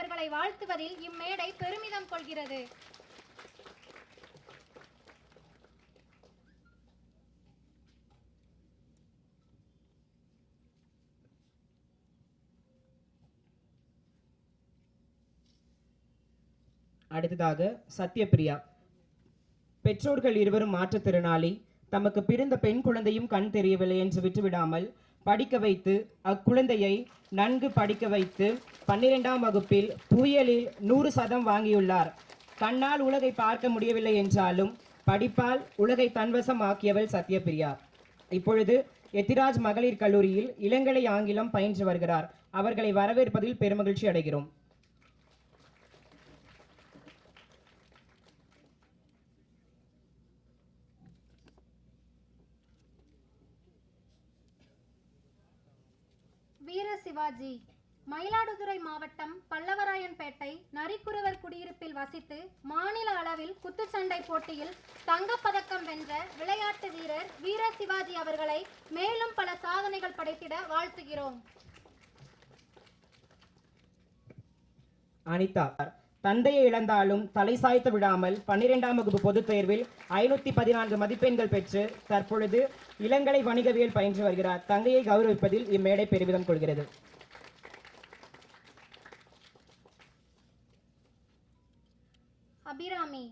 அவர்களை வாழ்த்துவதில் இம்மேடை பெருமிதம் கொள்கிறது. அடுத்ததாக சத்யபிரியா. பெற்றோர்கள் இருவரும் மாற்றுத்திறனாளி. தமக்கு பிறந்த பெண் குழந்தையும் கண் தெரியவில்லை என்று விட்டுவிடாமல் படிக்க வைத்து அக்குழந்தையை நன்கு படிக்க வைத்து 12ஆம் வகுப்பில் புயலில் 100% வாங்கியுள்ளார். கண்ணால் உலகை பார்க்க முடியவில்லை என்றாலும் படிப்பால் உலகை தன்வசம் ஆக்கியவள் சத்யபிரியா. இப்பொழுது எத்திராஜ் மகளிர் கல்லூரியில் இளங்கலை ஆங்கிலம் பயின்று வருகிறார். அவர்களை வரவேற்பதில் பெருமகிழ்ச்சி அடைகிறோம். வீர சிவாஜி மயிலாடுதுறை மாவட்டம் பல்லவராயன்பேட்டை நரிக்குறவர் குடியிருப்பில் வசித்து மாநில அளவில் குத்துச்சண்டை போட்டியில் தங்கப்பதக்கம் வென்ற விளையாட்டு வீரர் வீர சிவாஜி அவர்களை மேலும் பல சாதனைகள் படைத்திட வாழ்த்துகிறோம். அனிதா. தந்தையை இழந்தாலும் தலை சாய்த்து விடாமல் 12ஆம் வகுப்பு பொதுத் தேர்வில் 514 மதிப்பெண்கள் பெற்று தற்பொழுது இளங்கலை வணிகவியல் பயின்று வருகிறார். தங்கையை கௌரவிப்பதில் இம்மேடை பெருமிதம் கொள்கிறது. அபிராமி.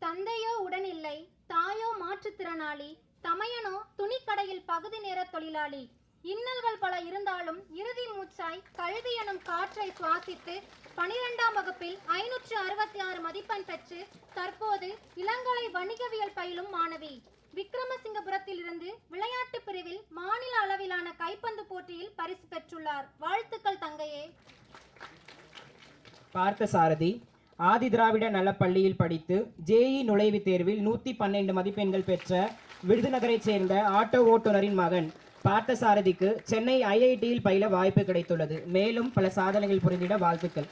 தந்தையோ உடனில்லை, தாயோ மாற்றுத்திறனாளி, தமையனோ துணிக்கடையில் பகுதி நேர தொழிலாளி. இன்னல்கள் பல இருந்தாலும் இறுதி மூச்சாய் கல்வி எனும் காற்றை சுவாசித்து 12ஆம் வகுப்பில் 566 மதிப்பெண் பெற்று தற்போது இளங்கலை வணிகவியல் பயிலும் மாணவி. விக்ரமசிங்கபுரத்தில் இருந்து விளையாட்டு பிரிவில் மாநில அளவிலான கைப்பந்து போட்டியில் பரிசு பெற்றுள்ளார். வாழ்த்துக்கள் தங்கையே. பார்த்தசாரதி. ஆதி திராவிட நலப்பள்ளியில் படித்து ஜேஇ நுழைவுத் தேர்வில் 112 மதிப்பெண்கள் பெற்ற விருதுநகரைச் சேர்ந்த ஆட்டோ ஓட்டுநரின் மகன் பார்த்தசாரதிக்கு சென்னை ஐஐடியில் பயில வாய்ப்பு கிடைத்துள்ளது. மேலும் பல சாதனைகள் புரிந்திட வாழ்த்துக்கள்.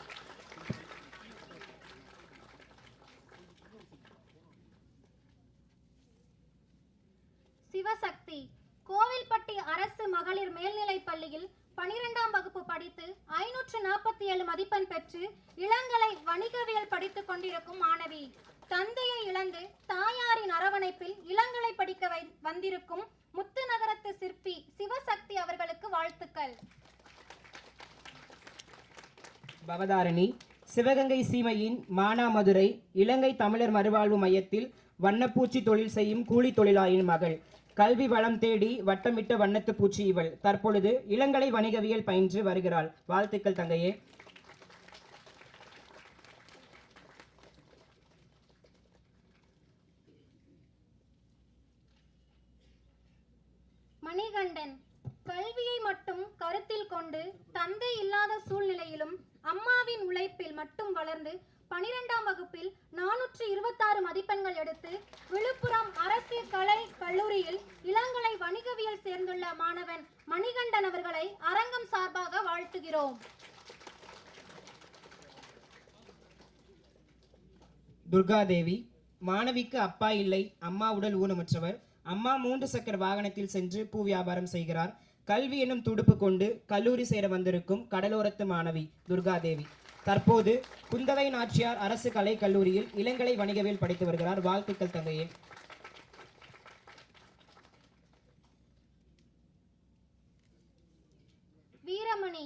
சிவசக்தி. கோவில்பட்டி அரசு மகளிர் மேல்நிலைப் பள்ளியில் 12ஆம் வகுப்பு படித்து 547 மதிப்பெண் பெற்று இளங்கலை வணிகவியல் படித்துக் கொண்டிருக்கும் மாணவி. தந்தையை இழந்து தாயாரின் அரவணைப்பில் இளங்கலை படிக்க வந்திருக்கும் முத்து நகரத்து சிற்பி சிவசக்தி அவர்களுக்கு வாழ்த்துக்கள். பவதாரணி. சிவகங்கை சீமையின் மானாமதுரை இலங்கை தமிழர் மறுவாழ்வு மையத்தில் வண்ணப்பூச்சி தொழில் செய்யும் கூலி தொழிலாளியின் மகள். கல்வி வளம் தேடி வட்டமிட்ட வண்ணத்து பூச்சி இவள். தற்பொழுது இளங்கலை வணிகவியல் பயின்று வருகிறாள். வாழ்த்துக்கள் தங்கையே. மணிகண்டன். கல்வியை மட்டும் கருத்தில் கொண்டு தந்தை இல்லாத சூழ்நிலையிலும் அம்மாவின் உழைப்பில் மட்டும் வளர்ந்து 12ஆம் வகுப்பில் 426 மதிப்பெண்கள் எடுத்து விழுப்புரம் அரசு கலை கல்லூரியில் இளங்கலை வணிகவியல் சேர்ந்துள்ள மாணவன் மணிகண்டன் அவர்களை அரங்கம் சார்பாக வாழ்த்துகிறோம். துர்காதேவி. மாணவிக்கு அப்பா இல்லை, அம்மா உடல் ஊனமுற்றவர். அம்மா 3 சக்கர வாகனத்தில் சென்று பூ வியாபாரம் செய்கிறார். கல்வி எனும் துடுப்பு கொண்டு கல்லூரி சேர வந்திருக்கும் கடலோரத்து மாணவி துர்காதேவி. தற்போது குந்தவை நாச்சியார் அரசு கலை கல்லூரியில் இளங்கலை வணிகவியல் படித்து வருகிறார். வாழ்த்துக்கள் தங்கையே. வீரமணி.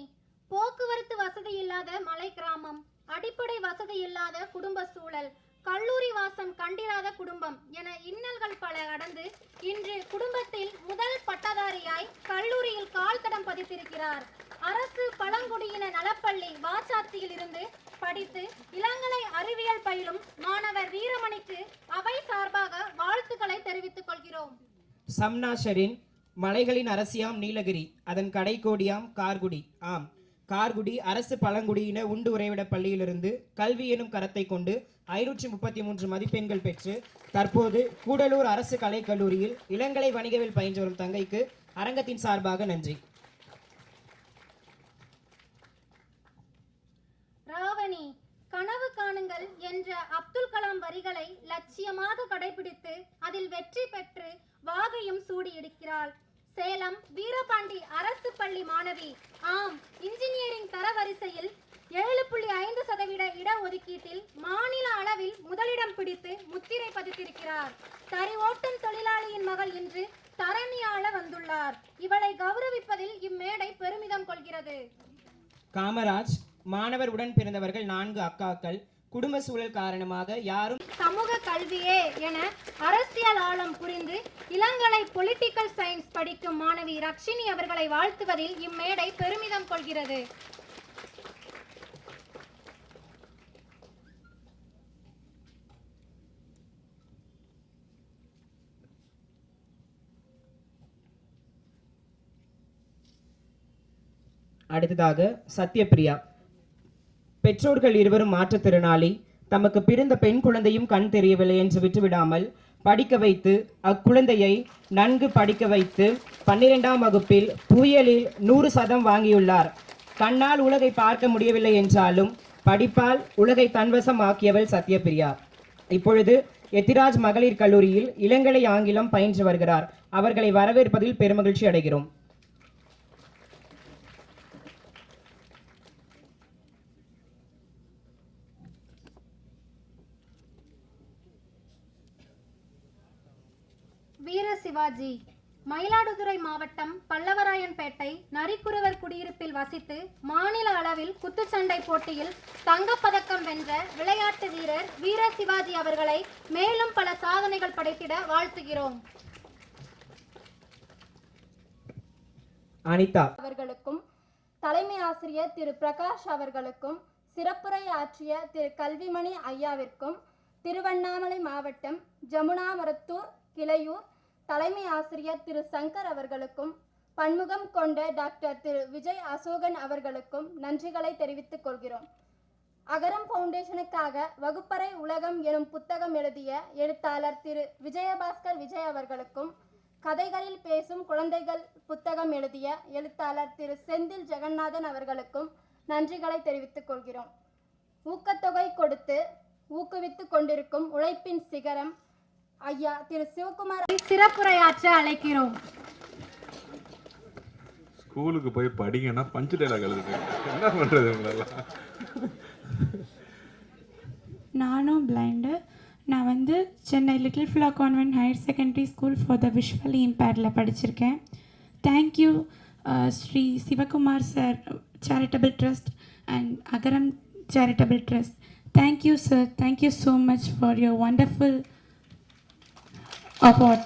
போக்குவரத்து வசதி இல்லாத மலை கிராமம், அடிப்படை வசதி இல்லாத குடும்ப சூழல், கல்லூரி வாசம் கண்டிராத குடும்பம் என இன்னல்கள் பல கடந்து இன்று குடும்பத்தில் முதல் பட்டதாரியாய் கல்லூரியில் கால் தடம் பதித்திருக்கிறார். அரசு பழங்குடியின நலப்பள்ளி வாச்சாத்தியில் இருந்து படித்து இளங்கலை அறிவியல் பயிலும் மாணவர் வீரமணிக்கு அவை சார்பாக வாழ்த்துக்களை தெரிவித்துக் கொள்கிறோம். சம்னாஷரின். மலைகளின் அரசியாம் நீலகிரி, அதன் கடைக்கோடியாம் கார்குடி. ஆம், கார்குடி அரசு பழங்குடியின உண்டு உறைவிட பள்ளியிலிருந்து கல்வி எனும் கரத்தை கொண்டு 533 மதிப்பெண்கள் பெற்று தற்போது கூடலூர் அரசு கலைக்கல்லூரியில் இளங்கலை வணிகவியல் பயின்று வரும் தங்கைக்கு அரங்கத்தின் சார்பாக நன்றி. ராவணி. கனவு காணுங்கள் என்ற அப்துல் கலாம் வரிகளை லட்சியமாக கடைபிடித்து அதில் வெற்றி பெற்று வாகையும் சூடியிருக்கிறாள். சேலம் வீரபாண்டி அரசு பள்ளி மாணவி. ஆம், இன்ஜினியரிங் தரவரிசையில் 7.5% இடஒதுக்கீட்டில் மாநில அளவில் முதலிடம் பிடித்து முத்திரை பதித்திருக்கிறார். தறி ஓட்டும் தொழிலாளியின் மகள் இன்று தரணியாள வந்துள்ளார். இவளை கௌரவிப்பதில் இம்மேடை பெருமிதம் கொள்கிறது. காமராஜ் மாணவர் உடன் பிறந்தவர்கள் 4 அக்காக்கள். குடும்ப சூழல் காரணமாக யாரும் சமூக கல்வியே என அரசியல் ஆழம் புரிந்து இளங்கலை பொலிட்டிக்கல் சயின்ஸ் படிக்கும் மாணவி ரக்ஷினி அவர்களை வாழ்த்துவதில் இம்மேடை பெருமிதம் கொள்கிறது. அடுத்ததாக சத்யபிரியா. பெற்றோர்கள் இருவரும் மாற்றுத்திறனாளி. தமக்கு பிறந்த பெண் குழந்தையும் கண் தெரியவில்லை என்று விட்டுவிடாமல் படிக்க வைத்து அக்குழந்தையை நன்கு படிக்க வைத்து 12ஆம் வகுப்பில் புயலில் 100% வாங்கியுள்ளார். கண்ணால் உலகை பார்க்க முடியவில்லை என்றாலும் படிப்பால் உலகை தன்வசம் ஆக்கியவள் சத்யபிரியா. இப்பொழுது எத்திராஜ் மகளிர் கல்லூரியில் இளங்கலை ஆங்கிலம் பயின்று வருகிறார். அவர்களை வரவேற்பதில் பெருமகிழ்ச்சி அடைகிறோம். வீர சிவாஜி மயிலாடுதுறை மாவட்டம் பல்லவராயன்பேட்டை நரிக்குறவர் குடியிருப்பில் வசித்து மாநில அளவில் குத்துச்சண்டை போட்டியில் தங்கப்பதக்கம் வென்ற விளையாட்டு வீரர் வீர சிவாஜி அவர்களை மேலும் பல சாதனைகள் படைத்திட வாழ்த்துகிறோம். அனிதா அவர்களுக்கும் தலைமை ஆசிரியர் திரு பிரகாஷ் அவர்களுக்கும் சிறப்புரை ஆற்றிய திரு கல்விமணி ஐயாவிற்கும் திருவண்ணாமலை மாவட்டம் ஜமுனாமரத்தூர் கிளையூர் தலைமை ஆசிரியர் திரு சங்கர் அவர்களுக்கும் பன்முகம் கொண்ட டாக்டர் திரு விஜய் அசோகன் அவர்களுக்கும் நன்றிகளை தெரிவித்துக் கொள்கிறோம். அகரம் ஃபவுண்டேஷனுக்காக வகுப்பறை உலகம் எனும் புத்தகம் எழுதிய எழுத்தாளர் திரு விஜயபாஸ்கர் விஜய் அவர்களுக்கும் கதைகளில் பேசும் குழந்தைகள் புத்தகம் எழுதிய எழுத்தாளர் திரு செந்தில் ஜெகநாதன் அவர்களுக்கும் நன்றிகளை தெரிவித்துக் கொள்கிறோம். ஊக்கத்தொகை கொடுத்து ஊக்குவித்துக் கொண்டிருக்கும் உழைப்பின் சிகரம் ஐயா திரு சிவகுமார் சிறப்புரையாற்ற அழைக்கிறோம். ஸ்கூலுக்கு போய் படிங்கன்னா பஞ்சு டைலாக் எழுதுங்க. என்ன பண்றது உங்களெல்லாம்? நானும் பிளைண்டு. நான் வந்து Chennai little flower convent higher secondary school for the visually இம்பேர்டில் படிச்சிருக்கேன். Thank you Shri Sivakumar sir charitable trust and Agaram charitable trust. Thank you sir. Thank you so much for your wonderful award.